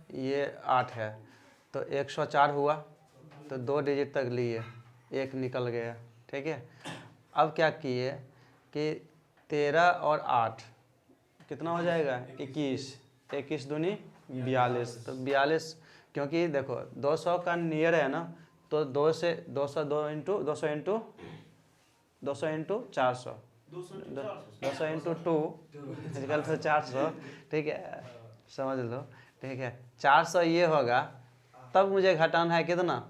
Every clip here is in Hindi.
ये 8 है, तो 104 हुआ, तो 2 डिजिट तक लिए, 1 निकल गया, ठीक है। अब क्या किए कि 13 और 8 कितना हो जाएगा, 21, 21 दूनी 42, तो 42, क्योंकि देखो 200 का नियर है ना, तो 2 से 200 इंटू 400, 200 इंटू 2 निकल तो 400, ठीक है, समझ लो, ठीक है। 400 ये होगा, तब मुझे घटाना है कितना,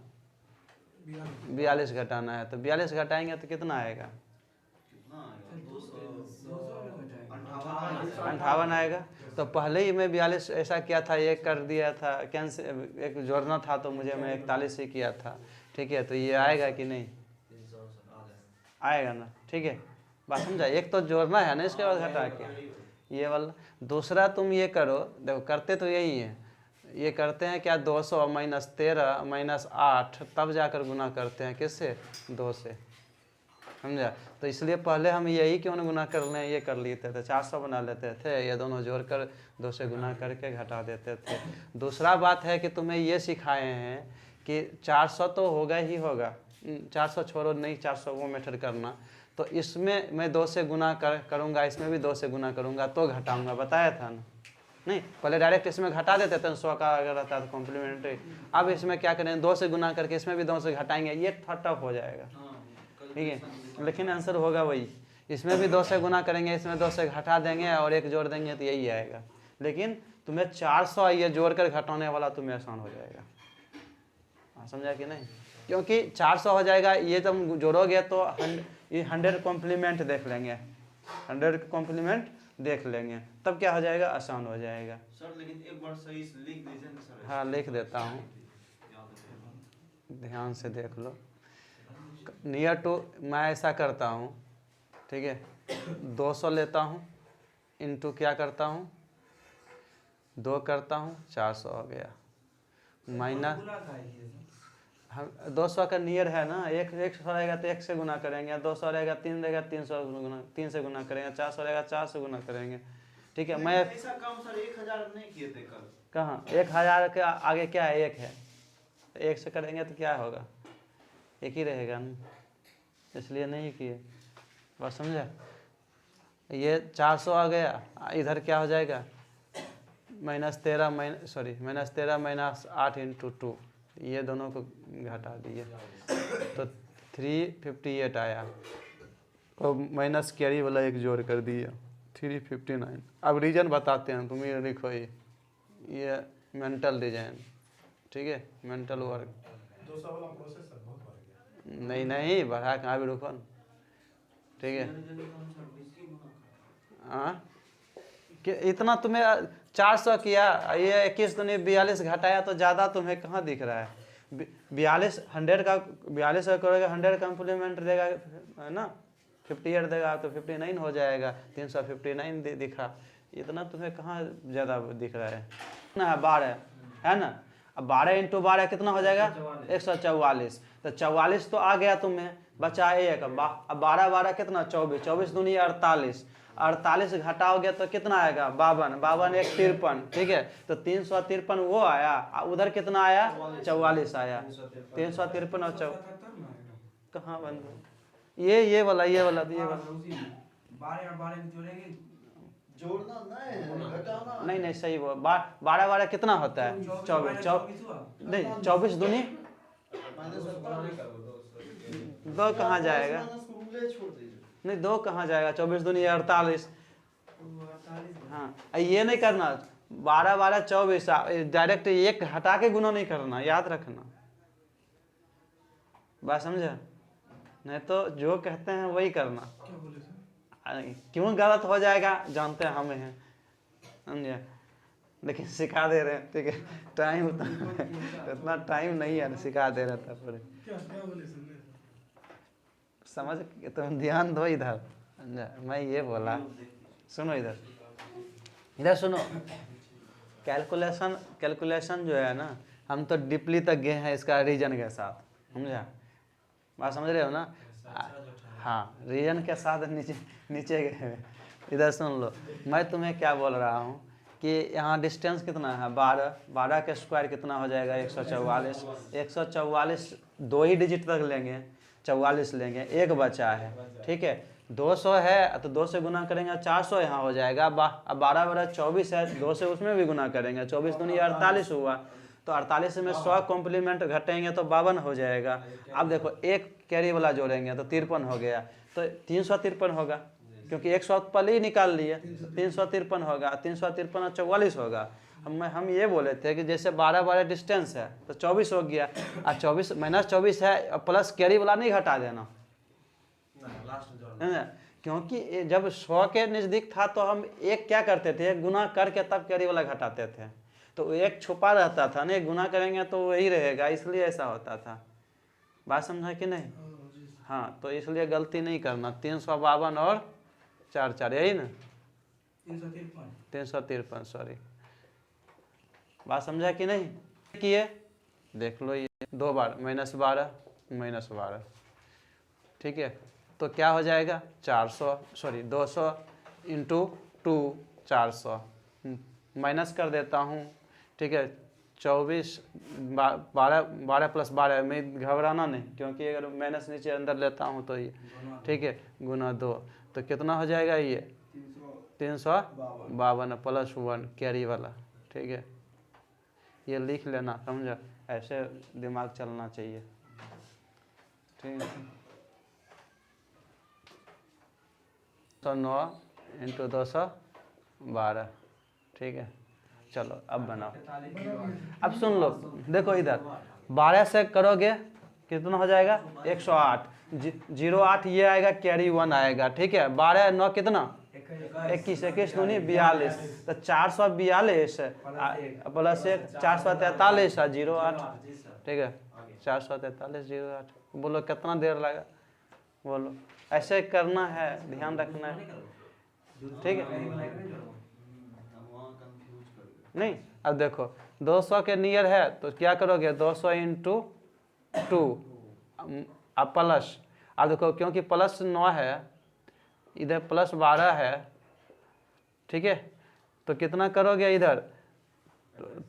42 घटाना है, तो 42 घटाएंगे तो कितना आएगा, 58 आएगा। तो पहले ही मैं 42 ऐसा किया था, एक कर दिया था कैंसिल, एक जोड़ना था तो मुझे मैं 41 ही किया था, ठीक है। तो ये आएगा कि नहीं, आएगा ना, ठीक है, बात समझा। एक तो जोड़ना है ना, इसके बाद घटा के ये वाला। दूसरा तुम ये करो, देखो करते तो यही है, ये करते हैं क्या, 200 माइनस 13 माइनस 8, तब जाकर गुना करते हैं किससे, 2 से, समझा। तो इसलिए पहले हम यही क्यों ना गुना कर लें, ये कर लेते थे, 400 बना लेते थे, ये दोनों जोड़कर 2 से गुना करके घटा देते थे। दूसरा बात है कि तुम्हें ये सिखाए हैं कि 400 तो होगा ही होगा, 400 छोड़ो नहीं, 400 वो मेथड करना, तो इसमें मैं 2 से गुना करूँगा, इसमें भी 2 से गुना करूँगा तो घटाऊँगा, बताया था ना। नहीं, पहले डायरेक्ट इसमें घटा देते थे 100 का अगर रहता तो कॉम्प्लीमेंट्री। अब इसमें क्या करें, 2 से गुना करके इसमें भी 2 से घटाएंगे, ये टफ हो जाएगा, ठीक है, लेकिन आंसर होगा वही। इसमें भी 2 से गुना करेंगे, इसमें 2 से घटा देंगे और 1 जोड़ देंगे तो यही आएगा। लेकिन तुम्हें 400 ये जोड़कर घटाने वाला तुम्हें आसान हो जाएगा, हाँ समझा कि नहीं, क्योंकि 400 हो जाएगा, ये तुम जोड़ोगे तो 100 कॉम्प्लीमेंट देख लेंगे, 100 कॉम्प्लीमेंट देख लेंगे, तब क्या हो जाएगा, आसान हो जाएगा। सर लेकिन एक बार सही से लिख दीजिए ना सर। हाँ लिख देता हूँ, ध्यान से देख लो। नियर टू मैं ऐसा करता हूँ, ठीक है, 200 लेता हूँ, इंटू क्या करता हूँ, 2 करता हूँ, 400 हो गया, माइनस हम 200 का नियर है ना, 100 रहेगा तो 1 से गुना करेंगे, 200 रहेगा 3 रहेगा 300 गुना 3 से गुना करेंगे, 400 रहेगा 4 से गुना करेंगे, ठीक है। मैं ऐसा काम सर 1000 नहीं किए थे कल। कहाँ 1000 के आगे क्या है, 1 है, 1 से करेंगे तो क्या होगा, 1 ही रहेगा ना, इसलिए नहीं किए, बस समझा। ये 400 आ गया, इधर क्या हो जाएगा, -13 माइनस 8 इंटू 2, ये दोनों को घटा दिए तो 358 आया, और माइनस कैरी वाला एक जोड़ कर दिया 359। अब रीजन बताते हैं, तुम ये लिखो, ये मेंटल डिजाइन, ठीक है, मेंटल वर्क। 200 वाला प्रोसेस सर बहुत बढ़ गया। नहीं बढ़ा कहाँ भी, रुको न, ठीक है। हाँ कि इतना तुम्हें 400 किया, ये 21 दूनी 42 घटाया, तो ज़्यादा तुम्हें कहाँ दिख रहा है, 42 100 का 42 का करोगे 100 कम्प्लीमेंट देगा है ना, 58 देगा तो 59 हो जाएगा, 359 दिखा, इतना तुम्हें कहाँ ज़्यादा दिख रहा है ना, 12 है ना। अब 12 इंटू 12 कितना हो जाएगा, 144, तो 44 तो आ गया तुम्हें, बचा 1, अब 12 12 कितना, 24, 24 दूनी 48, 48 घटाओगे तो कितना आएगा, 52, 52 1 53, ठीक है, तो 353 वो आया, उधर कितना आया, 44 आया, 353 और कहाँ बंद, ये वाला 12 जोड़ेंगे, जोड़ना नहीं घटाना नहीं सही वो 12 12 कितना होता है, 24 नहीं 24 दूनी 2 कहाँ जाएगा, नहीं 2 कहाँ जाएगा, 24 दूनी 48, हाँ ये नहीं करना, 12 12 24 डायरेक्ट 1 हटा के गुना नहीं करना, याद रखना, बात समझा, नहीं तो जो कहते हैं वही करना। क्या बोले सर, क्यों गलत हो जाएगा जानते हैं हमें हैं, समझे, लेकिन सिखा दे रहे हैं, ठीक है, टाइम इतना टाइम नहीं है, सिखा दे रहा था पूरे, क्या बोले सर, समझ, तुम ध्यान दो इधर, मैं ये बोला, सुनो इधर सुनो, कैलकुलेशन जो है ना, हम तो डीपली तक गए हैं इसका रीजन के साथ, समझा, बात समझ रहे हो ना, हाँ रीजन के साथ नीचे गए, इधर सुन लो, मैं तुम्हें क्या बोल रहा हूँ कि कि यहाँ डिस्टेंस कितना है 12, 12 का स्क्वायर कितना हो जाएगा 144। 144 दो ही डिजिट तक लेंगे, 44 लेंगे, एक बचा है, ठीक है। 200 है तो 2 से गुना करेंगे 400 यहाँ हो जाएगा। अब 12 बड़ा 24 है, 2 से उसमें भी गुना करेंगे, 24 दूनी 48 हुआ, तो 48 में 100 कॉम्प्लीमेंट घटेंगे तो 52 हो जाएगा। अब देखो एक कैरी वाला जोड़ेंगे तो 53 हो गया, तो 353 होगा, क्योंकि 100 पहले ही निकाल लिए, 353 होगा, 353 और 44 होगा। हम ये बोले थे कि जैसे 12 डिस्टेंस है तो 24 हो गया, और 24 -24 है, प्लस कैरी वाला नहीं घटा देना, है ना? क्योंकि जब 100 के नज़दीक था तो हम एक क्या करते थे, गुना करके तब कैरी वाला घटाते थे, तो एक छुपा रहता था, नहीं गुना करेंगे तो वही रहेगा, इसलिए ऐसा होता था। बात समझा कि नहीं? हाँ, तो इसलिए गलती नहीं करना। 352 और 4 यही ना, 353 सॉरी। बात समझा कि नहीं? किए देख लो, ये 2 बार -12 -12, ठीक है। तो क्या हो जाएगा 200 इंटू 2 400, माइनस कर देता हूँ, ठीक है। 24 12 + 12 में घबराना नहीं, क्योंकि अगर माइनस नीचे अंदर लेता हूँ तो ये, ठीक है, गुना 2, तो कितना हो जाएगा ये 352 + 1 कैरी वाला, ठीक है। ये लिख लेना, समझा? ऐसे दिमाग चलना चाहिए, ठीक है। 109 इंटू 212, ठीक है। चलो अब बनाओ। अब सुन लो, देखो इधर 12 से करोगे कितना हो जाएगा 108, 08 ये आएगा, कैरी 1 आएगा, ठीक है। 12 9 कितना 21, 21 दूनी 42, तो 442 प्लस 1 443 और 08, ठीक है। 443 08, बोलो कितना देर लगा, बोलो। ऐसे करना है, ध्यान रखना है, ठीक है। नहीं, अब देखो 200 के नियर है तो क्या करोगे 200 इंटू 2 अब प्लस, अब देखो क्योंकि प्लस 9 है, इधर प्लस 12 है, ठीक है। तो कितना करोगे इधर,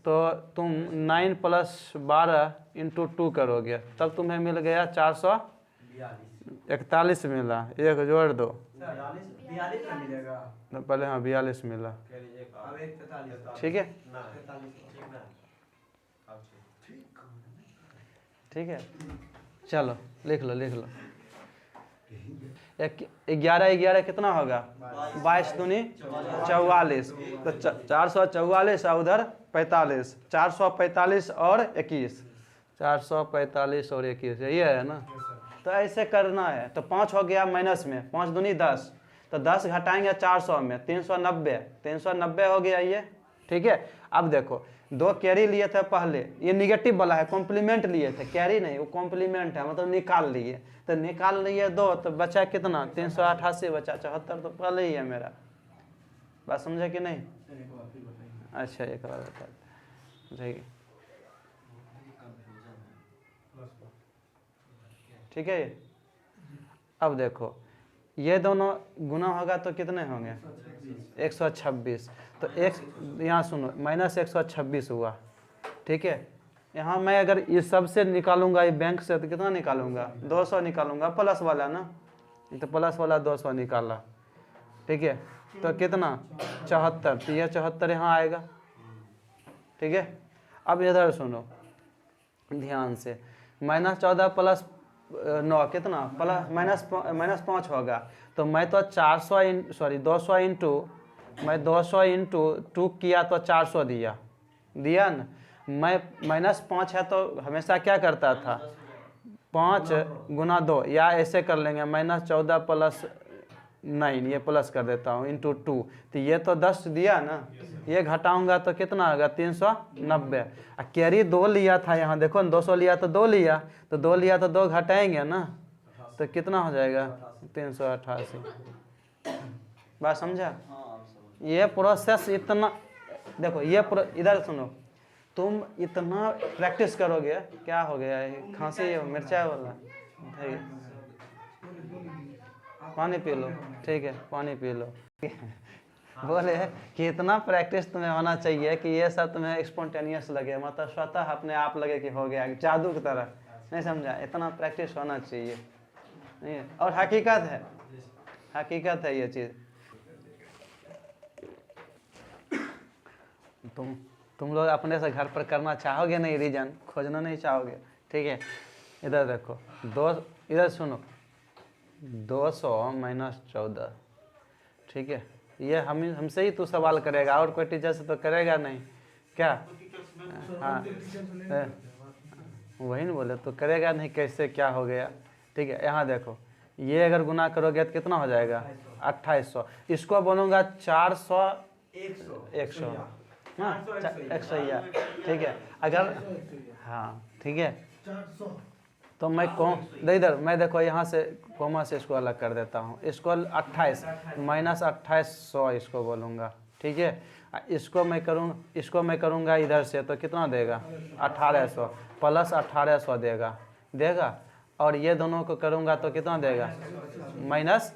तो तुम 9 + 12 इंटू 2 करोगे, तब तुम्हें मिल गया 441 मिला, एक जोड़ दो, 42 का मिलेगा, तो पहले हाँ 42 मिला, अब एक 43, ठीक है, 43 ठीक है। चलो लिख लो, लिख लो। 11 11 कितना होगा 22 दूनी 44, तो 444 और उधर 45, 445 और 21, 445 और 21, यही है ना। तो ऐसे करना है, तो 5 हो गया माइनस में, 5 दूनी 10, तो 10 घटाएंगे 400 में 390, 390 हो गया ये, ठीक है। अब देखो 2 कैरी लिए थे पहले, ये निगेटिव वाला है, कॉम्प्लीमेंट लिए थे, कैरी नहीं, वो कॉम्प्लीमेंट है, मतलब निकाल लिए, तो निकाल लिए 2, तो बचा कितना 388 बचा, 74 तो पहले ही है मेरा। बात समझे कि नहीं? अच्छा एक बार बता, ठीक है। अब देखो ये दोनों गुना होगा तो कितने होंगे 126, तो एक यहाँ सुनो -126 हुआ, ठीक है। यहाँ मैं अगर इस सब से निकालूंगा, ये बैंक से, तो कितना निकालूंगा 200 निकालूंगा, प्लस वाला ना, तो प्लस वाला 200 निकाला, ठीक है। तो कितना 74, तो यह 74 यहाँ आएगा, ठीक है। अब इधर सुनो ध्यान से, -14 + 9 कितना -5 होगा, तो मैं तो 200 इंटू, मैं 200 इंटू 2 किया तो 400 दिया ना। मैं -5 है तो हमेशा क्या करता था 5 गुना 2, या ऐसे कर लेंगे -14 + 9, ये प्लस कर देता हूँ इंटू 2, तो ये तो 10 दिया ना, ये घटाऊंगा तो कितना होगा 390। कैरी 2 लिया था, यहाँ देखो 200 लिया तो 2 लिया, तो 2 लिया तो 2 घटाएंगे ना, तो कितना हो जाएगा 388। बात समझा? ये प्रोसेस इतना, देखो ये इधर सुनो, तुम इतना प्रैक्टिस करोगे, क्या हो गया है खांसी मिर्चा वाला, पानी पी लो, ठीक है, पानी पी लो। बोले कि इतना प्रैक्टिस तुम्हें होना चाहिए कि ये सब तुम्हें स्पॉन्टेनियस लगे, मतलब स्वतः अपने आप लगे कि हो गया, जादू की तरह। नहीं समझा? इतना प्रैक्टिस होना चाहिए। नहीं है? और हकीकत है ये चीज़। तुम लोग अपने से घर पर करना चाहोगे नहीं, रीजन खोजना नहीं चाहोगे, ठीक है? इधर देखो, इधर सुनो, 200 माइनस 14, ठीक है? ये हमसे ही तू सवाल करेगा, और कोई टीचर से तो करेगा नहीं क्या? हाँ, वही नहीं बोले तो करेगा नहीं, कैसे क्या हो गया, ठीक है? यहाँ देखो, ये अगर गुना करोगे तो कितना हो जाएगा? 2800। इसको बोलूँगा 400, 100, हाँ 100, ठीक है? अगर हाँ ठीक है, तो मैं इधर मैं देखो यहाँ से कोमा से इसको अलग कर देता हूँ। इसको 28 माइनस 2800 इसको बोलूँगा, ठीक है? इसको मैं करूँगा इधर से, तो कितना देगा? 1800 प्लस 1800 देगा। और ये दोनों को करूँगा तो कितना देगा? माइनस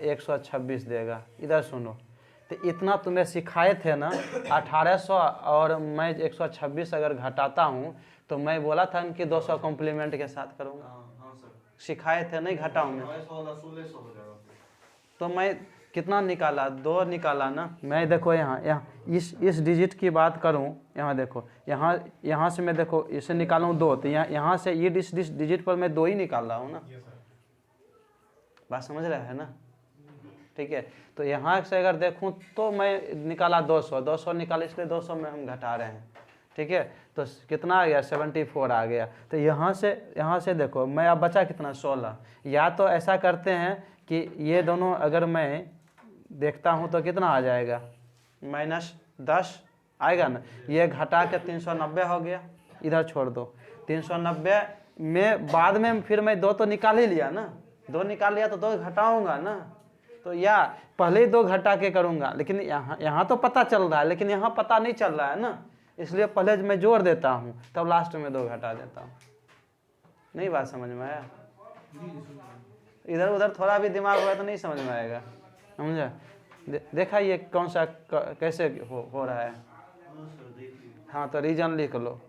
126 देगा। इधर सुनो, तो इतना तुम्हें सिखाए थे ना, 1800 और मैं 126 अगर घटाता हूँ तो मैं बोला था इनकी 200 कॉम्प्लीमेंट के साथ करूँगा। हाँ सर, सिखाए थे, नहीं घटाऊँ मैं। 1600 हो जाएगा। तो मैं कितना निकाला? 2 निकाला ना। मैं देखो यहाँ इस डिजिट की बात करूँ, यहाँ देखो, यहाँ से मैं देखो इसे निकालूँ 2, तो यहाँ से ये इस डिजिट पर मैं 2 ही निकाल रहा हूँ ना। बात समझ रहे हैं ना? ठीक है, तो यहाँ से अगर देखूँ तो मैं निकाला 200 निकाला, इसलिए 200 में हम घटा रहे हैं, ठीक है? तो कितना आ गया? 74 आ गया। तो यहाँ से देखो, मैं अब बचा कितना? 16। या तो ऐसा करते हैं कि ये दोनों अगर मैं देखता हूँ तो कितना आ जाएगा? -10 आएगा ना। ये घटा के 390 हो गया, इधर छोड़ दो। 390 में बाद में फिर मैं 2 तो निकाल ही लिया ना, 2 निकाल लिया तो 2 घटाऊंगा ना। तो या पहले ही 2 घटा के करूँगा, लेकिन यहाँ तो पता चल रहा है, लेकिन यहाँ पता नहीं चल रहा है ना, इसलिए पहले मैं जोड़ देता हूँ, तब लास्ट में 2 घटा देता हूँ। नहीं बात समझ में आया? इधर उधर थोड़ा भी दिमाग हुआ तो नहीं समझ में आएगा, समझा? देखा ये कौन सा कैसे हो रहा है? हाँ सर, देखिए। हाँ, तो रीजन लिख लो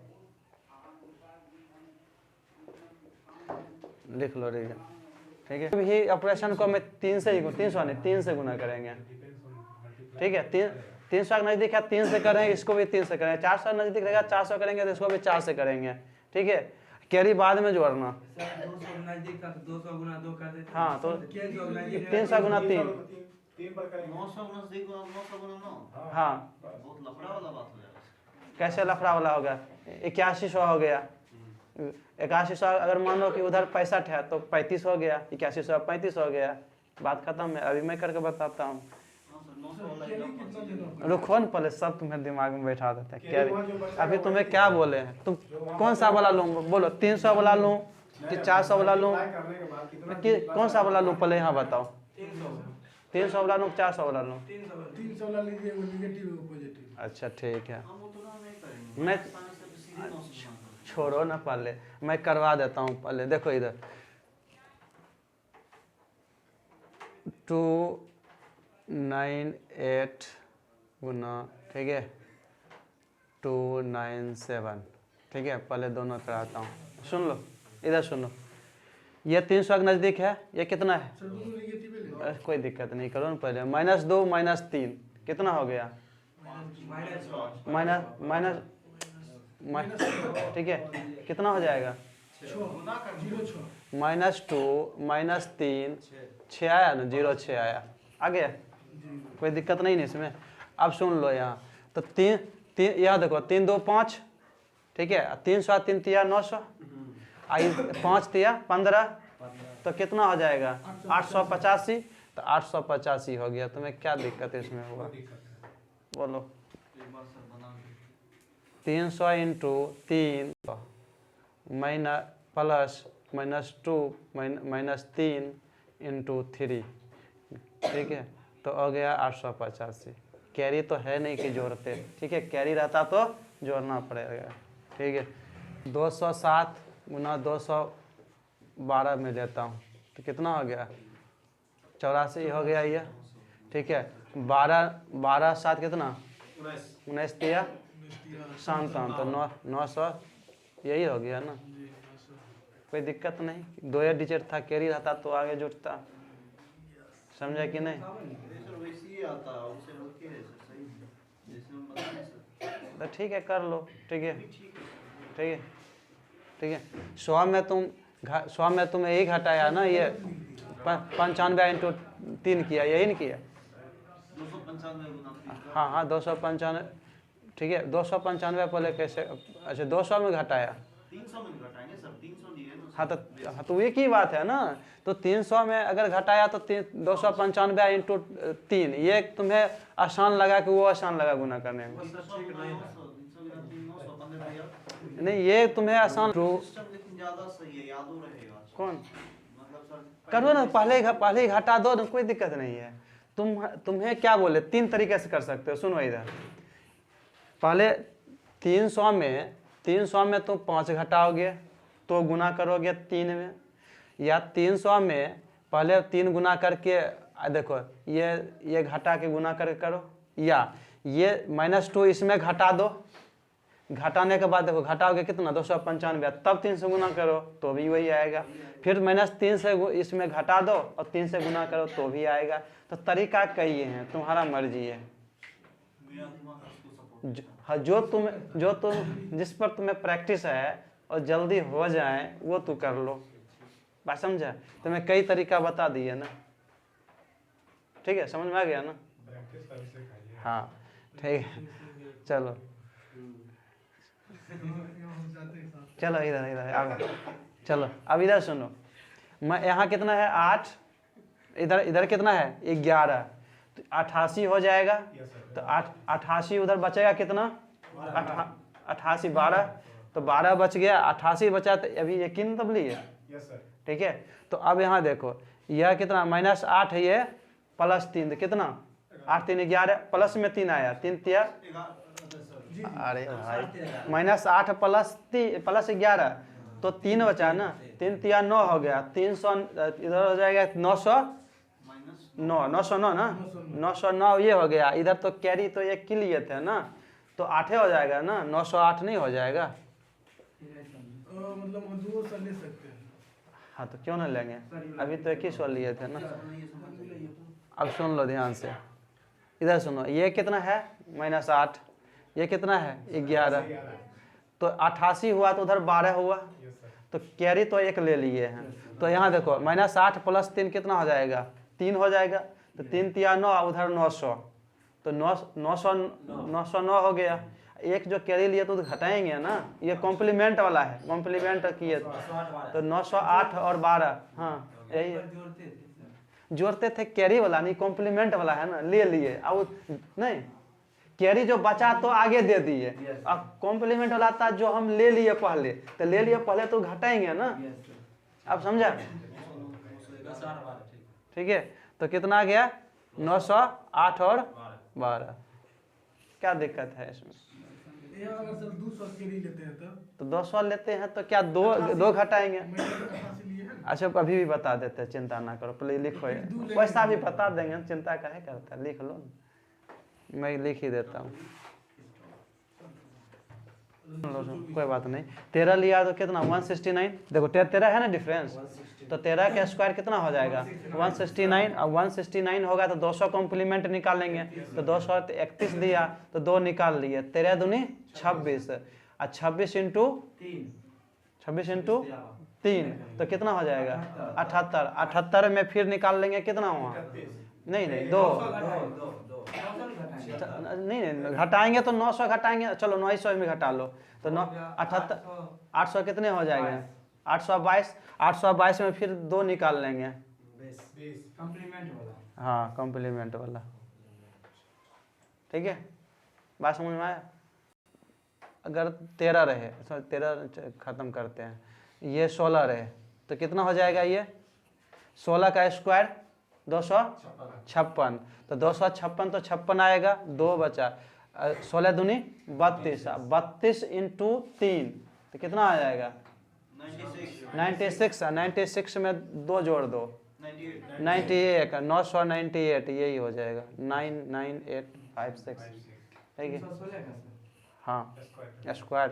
रीजन, ठीक है? अभी ऑपरेशन को मैं 3 से गुना करेंगे, ठीक है? 300 के नज़दीक है, 3 से करेंगे, इसको भी 3 से करेंगे। 400 नज़दीक रहेगा, 400 करेंगे तो इसको भी 4 से करेंगे, ठीक है? कैरी बाद में जोड़ना। 200 नजदीक था तो 200 गुना 2 कर देते। हाँ, तो 300 गुना 300 गुना 3। 900 900 900। हाँ, बहुत लफड़ा वाला बात हो जाएगा। कैसे लफड़ा वाला होगा? 8100 हो गया। 8100 अगर मान लो कि उधर 65 है तो 35 हो गया, 8100 35 हो गया, बात खत्म है। अभी मैं करके बताता हूँ, हाँ सर, 900 वाला रुको न, पहले सब तुम्हें दिमाग में बैठा देते हैं। क्या अभी तुम्हें क्या बोले हैं? तुम कौन सा वाला लूँ? बोलो 300 वाला लूँ कि 400 वाला लूँ कि कौन सा वाला लूँ? पहले यहाँ बताओ, 300 वाला लूँ 400 वाला लूँ? 300 वाला लीजिए, वो नेगेटिव पॉजिटिव। अच्छा ठीक है, हम उतना नहीं करेंगे। मैं आसानी से तो सीधे 900 छोड़ो ना, पहले मैं करवा देता हूँ। पहले देखो इधर 298 गुना, ठीक है, 297, ठीक है? पहले दोनों कराता हूँ, सुन लो, इधर सुनो। ये 300 के नज़दीक है, ये कितना है? कोई दिक्कत नहीं, करो ना पहले। -2 -3 कितना हो गया? माइनस, ठीक है, कितना हो जाएगा? -2 -3 6 आया ना, 0 6 आया, आ गया, कोई दिक्कत नहीं है इसमें। अब सुन लो यहाँ, तो 3 यहाँ देखो, 3 2 5, ठीक है? 300 3 तिया 900, 5 तिया 15, तो कितना हो जाएगा? 885। तो 885 हो गया। तुम्हें क्या दिक्कत है इसमें हुआ? बोलो। एक बार सर बना दो। 300 इंटू 3 प्लस -2 -3 इंटू 3, ठीक है? तो हो गया 885। कैरी तो है नहीं कि जोड़ते, ठीक है? कैरी रहता तो जोड़ना पड़ेगा, ठीक है? 207 गुना 212 में लेता हूँ तो कितना हो गया? 84 हो गया ये, ठीक है? 12 12 7 कितना 19 तिया संतावन, तो 900 यही हो गया ना। कोई दिक्कत नहीं, 2 डिजिट था, कैरी रहता तो आगे जुटता। समझा कि नहीं? सर वैसे ही आता है, उससे ओके है सर, सही है जैसे हम बताएं सर। तो ठीक है, कर लो। ठीक है, ठीक है ठीक है, ठीक है। 100 में तुम यही घटाया ना, ये 95 इंटू 3 किया, यही नहीं किया? 295 गुना 3। हाँ हाँ, 295। ठीक है, 295 पहले कैसे? अच्छा 200 में घटाया। 300 में घटाएंगे सर, 300 दिए ना सर। हाँ तो एक ही बात है ना। तो 300 में अगर घटाया तो 295 इंटू 3, ये तुम्हें आसान लगा कि वो आसान लगा गुना करने में? नहीं, ये तुम्हें आसान सिस्टम लेकिन ज्यादा सही है, याद हो रहेगा। कौन मतलब सर करो ना, पहले ही घटा दो ना, कोई दिक्कत नहीं है। तुम्हें क्या बोले, 3 तरीके से कर सकते हो। सुनो इधर, पहले 300 में तुम 5 घटाओगे तो गुना करोगे 3 में, या 300 में पहले 3 गुना करके देखो ये घटा के गुना करके करो, या ये -2 इसमें घटा दो, घटाने के बाद देखो घटाओगे कितना 295, तब 3 से गुना करो तो भी वही आएगा। फिर -3 से इसमें घटा दो और 3 से गुना करो तो भी आएगा। तो तरीका कई हैं, तुम्हारा मर्जी है। मेरा दिमाग उसको सपोर्ट हाँ, जो तुम जिस पर तुम्हें प्रैक्टिस है और जल्दी हो जाए वो तू कर लो। बात समझा? तुम्हें कई तरीका बता दिए ना। ठीक है, समझ में आ गया ना? हाँ ठीक है, चलो चलो इधर अब चलो, अब इधर सुनो। मैं यहाँ कितना है 8, इधर कितना है 11, तो 88 हो जाएगा। तो 88 उधर बचेगा कितना 88 12, तो 12 बच गया, 88 बचा, तो अभी यकीन तब लिए। ठीक है, तो अब यहाँ देखो यह कितना -8 है, ये +3, तो कितना 8 3 11, प्लस में 3 आया, 3 तिया, अरे भाई -8 प्लस 11, तो 3 बचा ना, 3 तिया 9 हो गया, 300 इधर हो जाएगा 909 ना, 909 ये हो गया। इधर तो कैरी तो ये के लिए थे ना, तो 8 हो जाएगा ना, 908 नहीं हो जाएगा? मतलब हम 2 ले सकते हैं। हाँ तो क्यों ना लेंगे, अभी तो 21 लिए थे ना। अब सुन लो ध्यान से, इधर सुनो, ये कितना है -8, ये कितना है 11, तो 88 हुआ तो उधर 12 हुआ, तो कैरी तो 1 ले लिए हैं। तो यहाँ देखो -8 + 3 कितना हो जाएगा 3 हो जाएगा, तो 3 तिया 9, उधर 900, तो 909 हो गया। एक जो कैरी लिए तो घटाएंगे ना, ये कॉम्प्लीमेंट वाला है, कॉम्प्लीमेंट किए तो 908 और 12, हाँ यही है। जोड़ते थे कैरी वाला, नहीं कॉम्प्लीमेंट वाला है ना, ले लिए। अब नहीं, कैरी जो बचा तो आगे दे दिए, अब कॉम्प्लीमेंट वाला था जो हम ले लिए पहले, तो ले लिए पहले तो घटाएंगे ना। अब समझा? ठीक है, तो कितना आ गया 908 और 12। क्या दिक्कत है इसमें? अगर सर 200 कैरी लेते हैं तो 200 लेते हैं तो क्या दो घटाएंगे? लिए अच्छा अभी भी बता देते हैं, चिंता ना करो, पहले लिखो, वैसा भी बता देंगे, चिंता काहे करता है, लिख लो, मैं लिख ही देता हूँ। कोई बात नहीं। 13 लिया तो कितना 169, देखो 13 है ना डिफरेंस, तो 13 का स्क्वायर कितना हो जाएगा 169, और 169 होगा तो 200 कॉम्प्लीमेंट निकालेंगे, तो 200 31 दिया तो 2 निकाल लिए, 13 दूनी 26, और 26 इंटू 3 तो कितना हो जाएगा 78, 78 में फिर निकाल लेंगे कितना हुआ, नहीं 2 नहीं घटाएंगे तो 900 घटाएंगे, चलो 900 में घटा लो, तो 78 800 कितने हो जाएंगे 822 में फिर 2 निकाल लेंगे, हाँ कॉम्प्लीमेंट वाला। ठीक है, बात समझ में आया? अगर 13 रहे, 13 खत्म करते हैं, ये 16 रहे तो कितना हो जाएगा, ये 16 का स्क्वायर 256, तो 256 तो 56 आएगा, 2 बचा, 16 दूनी 32, 32 इंटू 3 तो कितना आ जाएगा 96, 96 में 2 जोड़ दो, 98 का 998 यही हो जाएगा 99856 है कि 316 का सर हाँ स्क्वायर